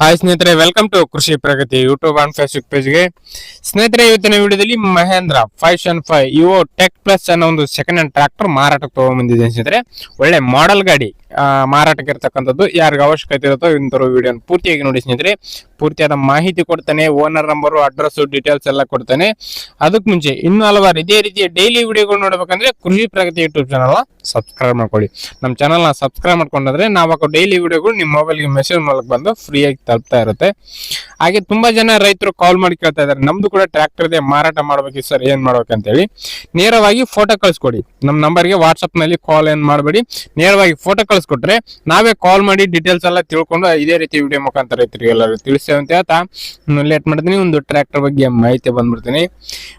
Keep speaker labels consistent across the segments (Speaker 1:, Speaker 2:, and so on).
Speaker 1: Hi ಸ್ನೇಹಿತರೆ, welcome to ಕೃಷಿ ಪ್ರಗತಿ YouTube and Facebook ಪೇಜ್ಗೆ. ಸ್ನೇಹಿತರೆ, ಇವತ್ತಿನ ವಿಡಿಯೋದಲ್ಲಿ ಮಹೇಂದ್ರ 575 ಇಒ ಟೆಕ್ ಪ್ಲಸ್ ಅನ್ನೋ ಒಂದು ಸೆಕೆಂಡ್ ಹ್ಯಾಂಡ್ ಟ್ರಾಕ್ಟರ್ ಮಾರಾಟಕ್ಕೆ ತಗೊಂಡ್ಬಂದಿದ್ದೇನೆ ಸ್ನೇಹಿತರೆ. ಒಳ್ಳೆ ಮಾಡೆಲ್ ಗಾಡಿ ಮಾರಾಟಕ್ಕೆ ಇರ್ತಕ್ಕಂಥದ್ದು. ಯಾರಿಗೆ ಅವಶ್ಯಕತೆ ಇರುತ್ತೋ ಇಂಥವ್ರು ವಿಡಿಯೋನ ಪೂರ್ತಿಯಾಗಿ ನೋಡಿ ಸ್ನೇಹಿತರೆ. ಪೂರ್ತಿಯಾದ ಮಾಹಿತಿ ಕೊಡ್ತಾನೆ, ಓನರ್ ನಂಬರು, ಅಡ್ರೆಸ್, ಡೀಟೇಲ್ಸ್ ಎಲ್ಲ ಕೊಡ್ತಾನೆ. ಅದಕ್ಕೆ ಮುಂಚೆ ಇನ್ನೂ ಹಲವಾರು ಇದೇ ರೀತಿಯ ಡೈಲಿ ವಿಡಿಯೋಗಳು ನೋಡ್ಬೇಕಂದ್ರೆ ಕೃಷಿ ಪ್ರಗತಿ ಯೂಟ್ಯೂಬ್ ಚಾನಲ್ ಸಬ್ಸ್ಕ್ರೈಬ್ ಮಾಡ್ಕೊಳ್ಳಿ. ನಮ್ಮ ಚಾನಲ್ನ ಸಬ್ಸ್ಕ್ರೈಬ್ ಮಾಡ್ಕೊಂಡ್ರೆ ನಾವು ಡೈಲಿ ವಿಡಿಯೋಗಳು ನಿಮ್ಮ ಮೊಬೈಲ್ಗೆ ಮೆಸೇಜ್ ಮೂಲಕ ಬಂದು ಫ್ರೀಯಾಗಿ ತಲುಪ್ತಾ ಇರುತ್ತೆ. ಹಾಗೆ ತುಂಬಾ ಜನ ರೈತರು ಕಾಲ್ ಮಾಡಿ ಕೇಳ್ತಾ ಇದ್ದಾರೆ, ನಮ್ದು ಕೂಡ ಟ್ರ್ಯಾಕ್ಟರ್ ಇದೆ, ಮಾರಾಟ ಮಾಡ್ಬೇಕು ಸರ್, ಏನ್ ಮಾಡ್ಬೇಕಂತ ಹೇಳಿ. ನೇರವಾಗಿ ಫೋಟೋ ಕಳಿಸ್ಕೊಡಿ. ನಮ್ಮ ನಂಬರ್ಗೆ ವಾಟ್ಸ್ಆಪ್ ನಲ್ಲಿ ಕಾಲ್ ಏನ್ ಮಾಡಬೇಡಿ, ನೇರವಾಗಿ ಫೋಟೋ ಕಳಿಸ್ಕೊಟ್ರೆ ನಾವೇ ಕಾಲ್ ಮಾಡಿ ಡೀಟೇಲ್ಸ್ ಎಲ್ಲ ತಿಳ್ಕೊಂಡು ಇದೇ ರೀತಿ ವಿಡಿಯೋ ಮುಖಾಂತರ ರೈತರಿಗೆ ಎಲ್ಲರೂ ತಿಳಿಸ್ತೇವೆ ಅಂತ ಹೇಳ್ತಾ ಲೇಟ್ ಮಾಡ್ತೀನಿ. ಒಂದು ಟ್ರ್ಯಾಕ್ಟರ್ ಬಗ್ಗೆ ಮಾಹಿತಿ ಬಂದ್ಬಿಡ್ತೀನಿ.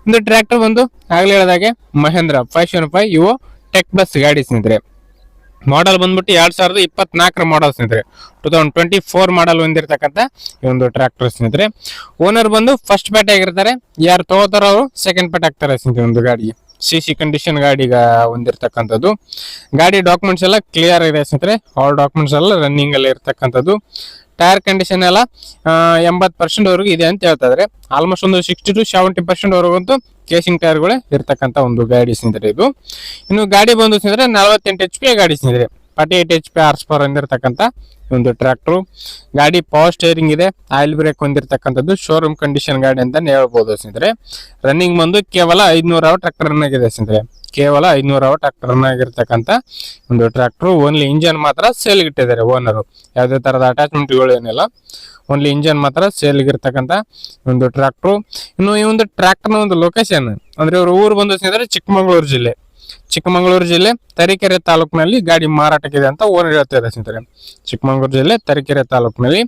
Speaker 1: ಒಂದು ಟ್ರ್ಯಾಕ್ಟರ್ ಬಂದು ಆಗ್ಲೇ ಹೇಳಿದಾಗೆ ಮಹೇಂದ್ರ 575 ಇಒ ಟೆಕ್ ಪ್ಲಸ್ ಗಾಡಿ ಸ್ನೇಹಿತರೆ. ಮಾಡಲ್ ಬಂದ್ಬಿಟ್ಟು 2024 ಮಾಡಲ್ ಸ್ನೇಹಿತರೆ. 2024 ಮಾಡಲ್ ಹೊಂದಿರತಕ್ಕಂಥ ಈ ಒಂದು ಟ್ರ್ಯಾಕ್ಟರ್ ಸ್ನೇಹಿತರೆ. ಓನರ್ ಬಂದು ಫಸ್ಟ್ ಪೇಟೆ ಆಗಿರ್ತಾರೆ. ಯಾರು ತಗೋತಾರೋ ಅವರು ಸೆಕೆಂಡ್ ಪೇಟೆ ಆಗ್ತಾರೆ ಸ್ನೇಹಿತರೆ. ಒಂದು ಗಾಡಿಗೆ ಸಿ ಕಂಡೀಷನ್ ಗಾಡಿಗ ಹೊಂದಿರತಕ್ಕಂಥದ್ದು. ಗಾಡಿ ಡಾಕ್ಯುಮೆಂಟ್ಸ್ ಎಲ್ಲ ಕ್ಲಿಯರ್ ಇದೆ ಸ್ನೇಹಿತರೆ. ಆಲ್ ಡಾಕ್ಯುಮೆಂಟ್ಸ್ ಎಲ್ಲ ರನ್ನಿಂಗ್ ಅಲ್ಲಿ ಇರ್ತಕ್ಕಂಥದ್ದು. ಟೈರ್ ಕಂಡೀಷನ್ ಎಲ್ಲ 80% ವರೆಗೂ ಇದೆ ಅಂತ ಹೇಳ್ತಾ ಇದ್ರೆ. ಆಲ್ಮೋಸ್ಟ್ ಒಂದು 60 to 70% ವರೆಗಂತೂ ಕೇಸಿಂಗ್ ಟೈರ್ಗಳೇ ಇರ್ತಕ್ಕಂಥ ಒಂದು ಗಾಡಿ ಸ್ನೇಹಿತರೆ ಇದು. ಇನ್ನು ಗಾಡಿ ಬಂದು ಸ್ನೇಹಿತರೆ 48 HP ಗಾಡಿ ಸ್ನೇಹಿತರೆ. 48 HP ಹಾರ್ಸ್ ಪವರ್ ಹೊಂದಿರತಕ್ಕಂಥ ಒಂದು ಟ್ರ್ಯಾಕ್ಟರ್. ಗಾಡಿ ಪವರ್ ಸ್ಟೇರಿಂಗ್ ಇದೆ, ಆಯಿಲ್ ಬ್ರೇಕ್ ಹೊಂದಿರತಕ್ಕಂಥದ್ದು. ಶೋರೂಮ್ ಕಂಡೀಷನ್ ಗಾಡಿ ಅಂತ ಹೇಳ್ಬೋದು ಸ್ನೇಹಿತರೆ. ರನ್ನಿಂಗ್ ಬಂದು ಕೇವಲ 500 ಅವರ್ ಟ್ರ್ಯಾಕ್ಟರ್ ರನ್ ಆಗಿದೆ ಸ್ನೇಹಿತರೆ. ಕೇವಲ 500 ಅವರ್ ಟ್ರ್ಯಾಕ್ಟರ್ ರನ್ ಆಗಿರ್ತಕ್ಕಂಥ ಒಂದು ಟ್ರ್ಯಾಕ್ಟರ್. ಓನ್ಲಿ ಇಂಜನ್ ಮಾತ್ರ ಸೇಲ್ ಇಟ್ಟಿದ್ದಾರೆ ಓನರು. ಯಾವುದೇ ತರದ ಅಟ್ಯಾಚ್ಮೆಂಟ್ಗಳು ಏನಿಲ್ಲ, ಓನ್ಲಿ ಇಂಜನ್ ಮಾತ್ರ ಸೇಲ್ ಇರ್ತಕ್ಕಂಥ ಒಂದು ಟ್ರ್ಯಾಕ್ಟರ್. ಇನ್ನು ಈ ಒಂದು ಟ್ರ್ಯಾಕ್ಟರ್ನ ಒಂದು ಲೊಕೇಶನ್ ಅಂದ್ರೆ ಇವರು ಊರು ಬಂದು ಸ್ನೇಹಿತರೆ ಚಿಕ್ಕಮಗಳೂರು ಜಿಲ್ಲೆ ತರೀಕೆರೆ ತಾಲೂಕಿನಲ್ಲಿ ಗಾಡಿ ಮಾರಾಟಕ್ಕಿದೆ ಅಂತ ಓನರ್ ಹೇಳ್ತಿದ್ದಾರೆ ಸ್ನೇಹಿತರೆ. ಚಿಕ್ಕಮಗಳೂರು ಜಿಲ್ಲೆ ತರೀಕೆರೆ ತಾಲೂಕಿನಲ್ಲಿ.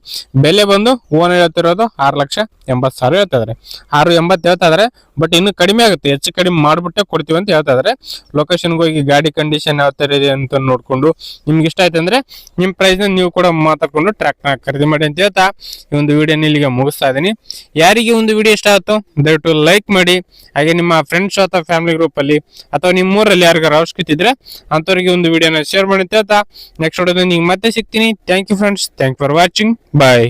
Speaker 1: ಬೆಲೆ ಬಂದು ಓನರ್ ಹೇಳ್ತಿರೋದು 6,80,000 ಹೇಳ್ತಾ ಇದಾರೆ. 6,80,000 ಹೇಳ್ತಾ ಇದಾರೆ. ಬಟ್ ಇನ್ನು ಕಡಿಮೆ ಆಗುತ್ತೆ, ಹೆಚ್ಚು ಕಡಿಮೆ ಮಾಡ್ಬಿಟ್ಟೆ ಕೊಡ್ತೀವಿ ಅಂತ ಹೇಳ್ತಾ ಇದಾರೆ. ಲೊಕೇಶನ್ಗೆ ಹೋಗಿ ಗಾಡಿ ಕಂಡೀಷನ್ ಯಾವ ತರ ಇದೆ ಅಂತ ನೋಡ್ಕೊಂಡು ನಿಮ್ಗೆ ಇಷ್ಟ ಆಯ್ತು ಅಂದ್ರೆ ನಿಮ್ ಪ್ರೈಸ್ ನೀವು ಕೂಡ ಮಾತಾಡ್ಕೊಂಡು ಟ್ರ್ಯಾಕ್ಟರ್ ಖರೀದಿ ಮಾಡಿ ಅಂತ ಹೇಳ್ತಾ ಈ ಒಂದು ವಿಡಿಯೋ ಇಲ್ಲಿಗೆ ಮುಗಿಸ್ತಾ ಇದೀನಿ. ಯಾರಿಗೆ ಒಂದು ವಿಡಿಯೋ ಇಷ್ಟ ಆಯ್ತು ದಯವಿಟ್ಟು ಲೈಕ್ ಮಾಡಿ. ಹಾಗೆ ನಿಮ್ಮ ಫ್ರೆಂಡ್ಸ್ ಅಥವಾ ಫ್ಯಾಮಿಲಿ ಗ್ರೂಪ್ ಅಲ್ಲಿ ಅಥವಾ ನಿಮ್ಮ ಊರಲ್ಲಿ ಯಾರಿಗಾರು ಅವಶ್ಯಕತೆ ಇದ್ರೆ ಅಂತವರಿಗೆ ಒಂದು ವಿಡಿಯೋನ ಶೇರ್ ಮಾಡಿ ಅಂತ ಹೇಳ್ತಾ ನೆಕ್ಸ್ಟ್ ವಿಡಿಯೋದಲ್ಲಿ ಮತ್ತೆ ಸಿಗ್ತೀನಿ. Thank you friends, thank for watching, bye.